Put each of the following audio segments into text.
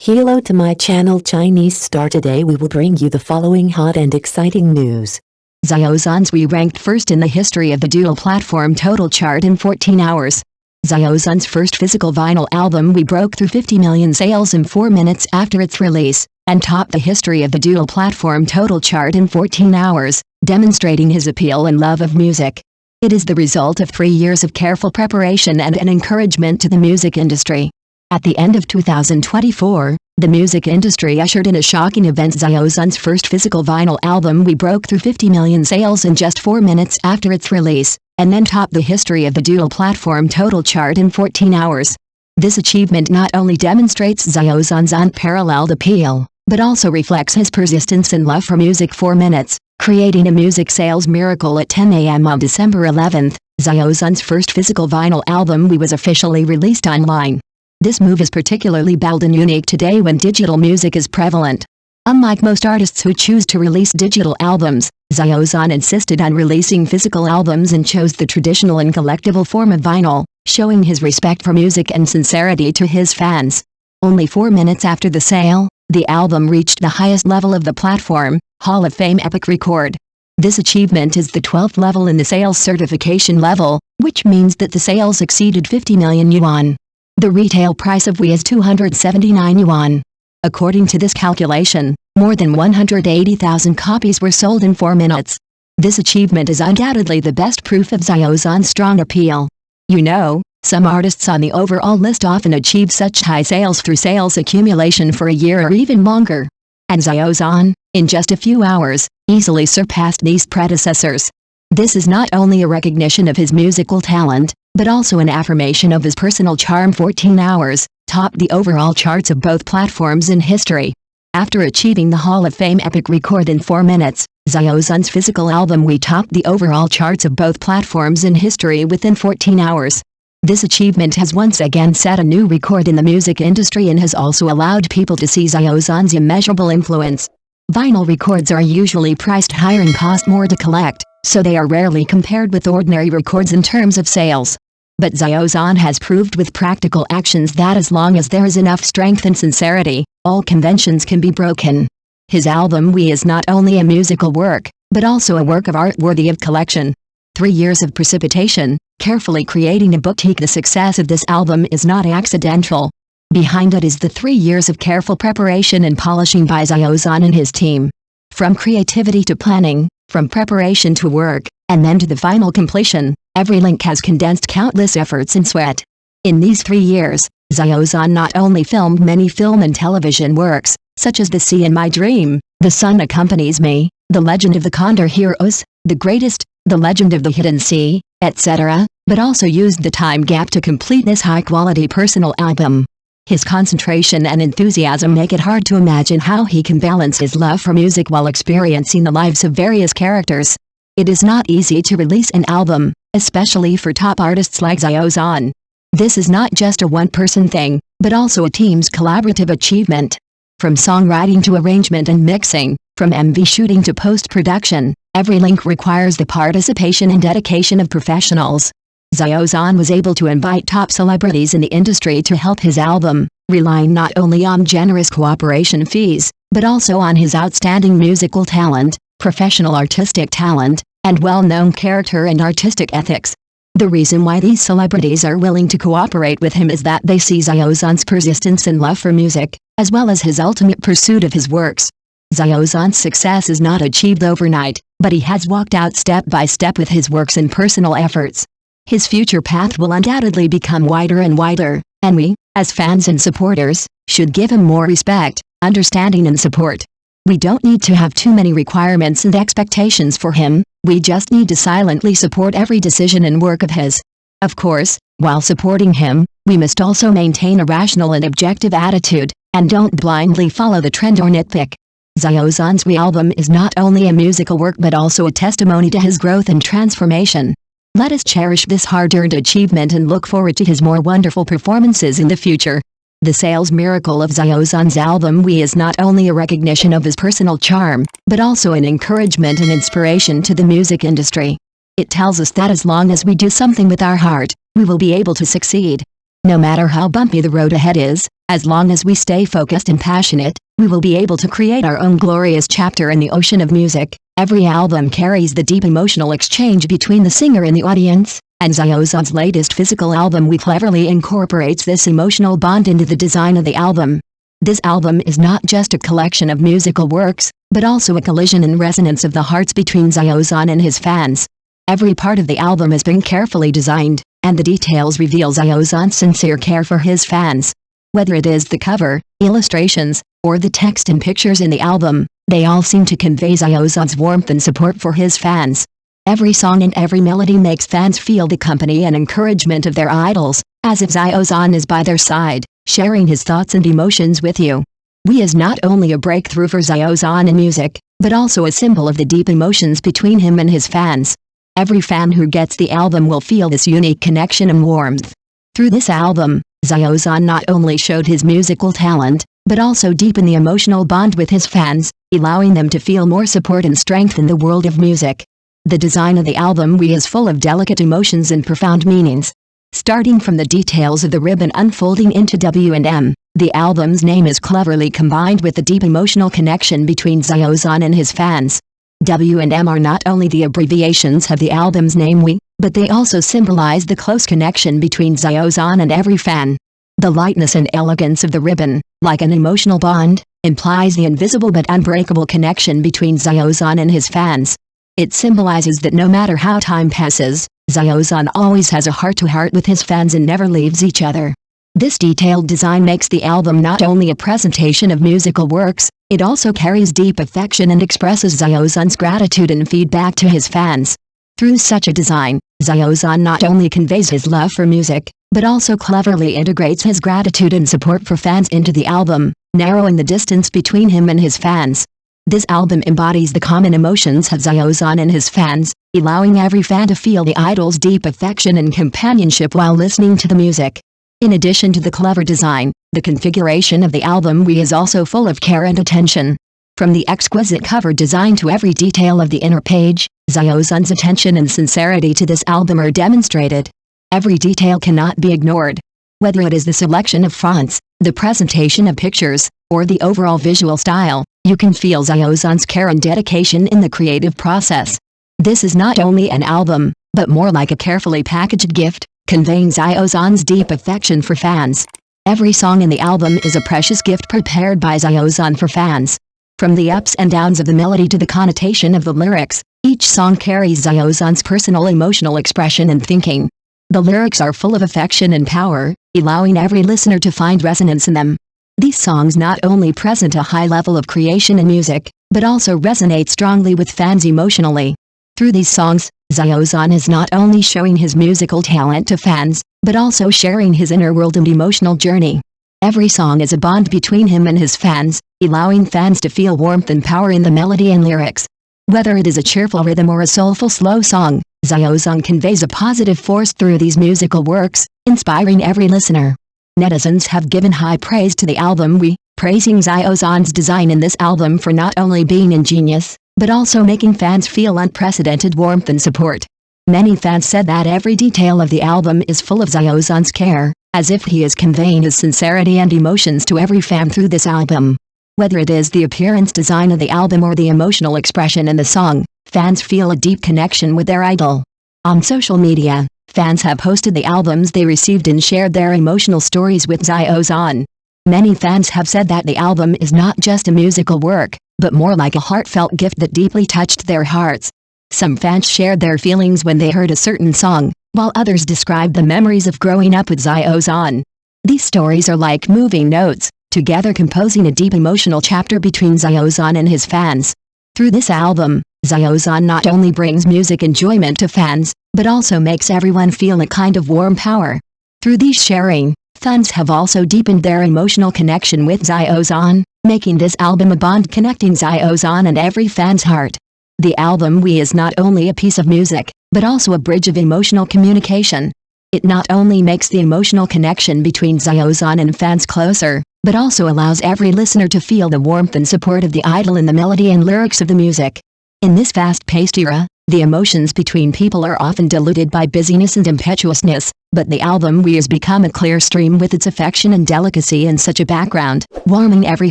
Hello to my channel Chinese Star. Today we will bring you the following hot and exciting news. Xiao Zhan's We ranked first in the history of the dual platform total chart in 14 hours. Xiao Zhan's first physical vinyl album We broke through 50 million sales in 4 minutes after its release, and topped the history of the dual platform total chart in 14 hours, demonstrating his appeal and love of music. It is the result of 3 years of careful preparation and an encouragement to the music industry. At the end of 2024, the music industry ushered in a shocking event. Xiao Zhan's first physical vinyl album We broke through 50 million sales in just 4 minutes after its release, and then topped the history of the dual platform total chart in 14 hours. This achievement not only demonstrates Xiao Zhan's unparalleled appeal, but also reflects his persistence and love for music. 4 minutes, creating a music sales miracle. At 10 a.m. on December 11th, Xiao Zhan's first physical vinyl album We was officially released online. This move is particularly bold and unique today when digital music is prevalent. Unlike most artists who choose to release digital albums, Xiao Zhan insisted on releasing physical albums and chose the traditional and collectible form of vinyl, showing his respect for music and sincerity to his fans. Only 4 minutes after the sale, the album reached the highest level of the platform, Hall of Fame Epic Record. This achievement is the 12th level in the sales certification level, which means that the sales exceeded 50 million yuan. The retail price of We is 279 yuan. According to this calculation, more than 180,000 copies were sold in 4 minutes. This achievement is undoubtedly the best proof of Xiao Zhan's strong appeal. You know, some artists on the overall list often achieve such high sales through sales accumulation for a year or even longer. And Xiao Zhan, in just a few hours, easily surpassed these predecessors. This is not only a recognition of his musical talent, but also an affirmation of his personal charm. 14 hours, topped the overall charts of both platforms in history. After achieving the Hall of Fame Epic Record in 4 minutes, Xiao Zhan's physical album We topped the overall charts of both platforms in history within 14 hours. This achievement has once again set a new record in the music industry and has also allowed people to see Xiao Zhan's immeasurable influence. Vinyl records are usually priced higher and cost more to collect, so they are rarely compared with ordinary records in terms of sales. But Xiao Zhan has proved with practical actions that as long as there is enough strength and sincerity, all conventions can be broken. His album We is not only a musical work, but also a work of art worthy of collection. 3 years of precipitation, carefully creating a boutique. The success of this album is not accidental. Behind it is the 3 years of careful preparation and polishing by Xiao Zhan and his team. From creativity to planning, from preparation to work, and then to the final completion, every link has condensed countless efforts and sweat. In these 3 years, Xiao Zhan not only filmed many film and television works, such as The Sea in My Dream, The Sun Accompanies Me, The Legend of the Condor Heroes, The Greatest, The Legend of the Hidden Sea, etc., but also used the time gap to complete this high-quality personal album. His concentration and enthusiasm make it hard to imagine how he can balance his love for music while experiencing the lives of various characters. It is not easy to release an album, especially for top artists like Xiao Zhan. This is not just a one-person thing, but also a team's collaborative achievement. From songwriting to arrangement and mixing, from MV shooting to post-production, every link requires the participation and dedication of professionals. Xiao Zhan was able to invite top celebrities in the industry to help his album, relying not only on generous cooperation fees, but also on his outstanding musical talent, professional artistic talent, and well-known character and artistic ethics. The reason why these celebrities are willing to cooperate with him is that they see Xiao Zhan's persistence and love for music, as well as his ultimate pursuit of his works. Xiao Zhan's success is not achieved overnight, but he has walked out step by step with his works and personal efforts. His future path will undoubtedly become wider and wider, and we, as fans and supporters, should give him more respect, understanding and support. We don't need to have too many requirements and expectations for him, we just need to silently support every decision and work of his. Of course, while supporting him, we must also maintain a rational and objective attitude, and don't blindly follow the trend or nitpick. Xiao Zhan's We album is not only a musical work but also a testimony to his growth and transformation. Let us cherish this hard-earned achievement and look forward to his more wonderful performances in the future. The sales miracle of Xiao Zhan's album We is not only a recognition of his personal charm, but also an encouragement and inspiration to the music industry. It tells us that as long as we do something with our heart, we will be able to succeed. No matter how bumpy the road ahead is, as long as we stay focused and passionate, we will be able to create our own glorious chapter in the ocean of music. Every album carries the deep emotional exchange between the singer and the audience, and Xiao Zhan's latest physical album we cleverly incorporates this emotional bond into the design of the album. This album is not just a collection of musical works, but also a collision and resonance of the hearts between Xiao Zhan and his fans. Every part of the album has been carefully designed, and the details reveal Xiao Zhan's sincere care for his fans. Whether it is the cover, illustrations, or the text and pictures in the album, they all seem to convey Xiao Zhan's warmth and support for his fans. Every song and every melody makes fans feel the company and encouragement of their idols, as if Xiao Zhan is by their side, sharing his thoughts and emotions with you. We is not only a breakthrough for Xiao Zhan in music, but also a symbol of the deep emotions between him and his fans. Every fan who gets the album will feel this unique connection and warmth. Through this album, Xiao Zhan not only showed his musical talent, but also deepened the emotional bond with his fans, allowing them to feel more support and strength in the world of music. The design of the album is full of delicate emotions and profound meanings. Starting from the details of the ribbon unfolding into W&M, the album's name is cleverly combined with the deep emotional connection between Xiao Zhan and his fans. W&M are not only the abbreviations of the album's name but they also symbolize the close connection between Xiao Zhan and every fan. The lightness and elegance of the ribbon, like an emotional bond, implies the invisible but unbreakable connection between Xiao Zhan and his fans. It symbolizes that no matter how time passes, Xiao Zhan always has a heart-to-heart with his fans and never leaves each other. This detailed design makes the album not only a presentation of musical works, it also carries deep affection and expresses Xiao Zhan's gratitude and feedback to his fans. Through such a design, Xiao Zhan not only conveys his love for music, but also cleverly integrates his gratitude and support for fans into the album, narrowing the distance between him and his fans. This album embodies the common emotions of Xiao Zhan and his fans, allowing every fan to feel the idol's deep affection and companionship while listening to the music. In addition to the clever design, the configuration of the album is also full of care and attention. From the exquisite cover design to every detail of the inner page, Xiao Zhan's attention and sincerity to this album are demonstrated. Every detail cannot be ignored. Whether it is the selection of fonts, the presentation of pictures, or the overall visual style, you can feel Xiao Zhan's care and dedication in the creative process. This is not only an album, but more like a carefully packaged gift, conveying Xiao Zhan's deep affection for fans. Every song in the album is a precious gift prepared by Xiao Zhan for fans. From the ups and downs of the melody to the connotation of the lyrics, each song carries Xiao Zhan's personal emotional expression and thinking. The lyrics are full of affection and power, allowing every listener to find resonance in them. These songs not only present a high level of creation and music, but also resonate strongly with fans emotionally. Through these songs, Xiao Zhan is not only showing his musical talent to fans, but also sharing his inner world and emotional journey. Every song is a bond between him and his fans, allowing fans to feel warmth and power in the melody and lyrics. Whether it is a cheerful rhythm or a soulful slow song, Xiao Zhan conveys a positive force through these musical works, inspiring every listener. Netizens have given high praise to the album praising Xiao Zhan's design in this album for not only being ingenious, but also making fans feel unprecedented warmth and support. Many fans said that every detail of the album is full of Xiao Zhan's care, as if he is conveying his sincerity and emotions to every fan through this album. Whether it is the appearance design of the album or the emotional expression in the song, fans feel a deep connection with their idol. On social media, fans have posted the albums they received and shared their emotional stories with Xiao Zhan. Many fans have said that the album is not just a musical work, but more like a heartfelt gift that deeply touched their hearts. Some fans shared their feelings when they heard a certain song, while others described the memories of growing up with Xiao Zhan. These stories are like moving notes, together composing a deep emotional chapter between Xiao Zhan and his fans. Through this album, Xiao Zhan not only brings music enjoyment to fans, but also makes everyone feel a kind of warm power. Through these sharing, fans have also deepened their emotional connection with Xiao Zhan, making this album a bond connecting Xiao Zhan and every fan's heart. The album is not only a piece of music, but also a bridge of emotional communication. It not only makes the emotional connection between Xiao Zhan and fans closer, but also allows every listener to feel the warmth and support of the idol in the melody and lyrics of the music. In this fast-paced era, The emotions between people are often diluted by busyness and impetuousness, but the album We has become a clear stream with its affection and delicacy in such a background, warming every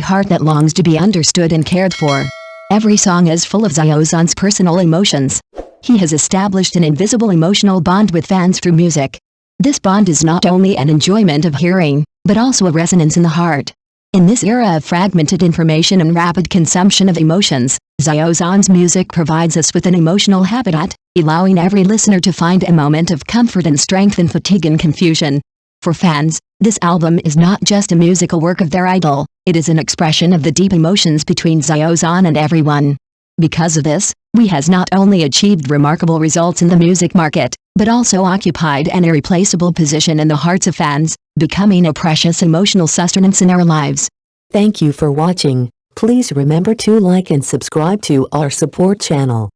heart that longs to be understood and cared for. Every song is full of Xiao Zhan's personal emotions. He has established an invisible emotional bond with fans through music. This bond is not only an enjoyment of hearing, but also a resonance in the heart. In this era of fragmented information and rapid consumption of emotions, Xiao Zhan's music provides us with an emotional habitat, allowing every listener to find a moment of comfort and strength in fatigue and confusion. For fans, this album is not just a musical work of their idol, it is an expression of the deep emotions between Xiao Zhan and everyone. Because of this, We has not only achieved remarkable results in the music market, but also occupied an irreplaceable position in the hearts of fans, becoming a precious emotional sustenance in our lives. Thank you for watching. Please remember to like and subscribe to our support channel.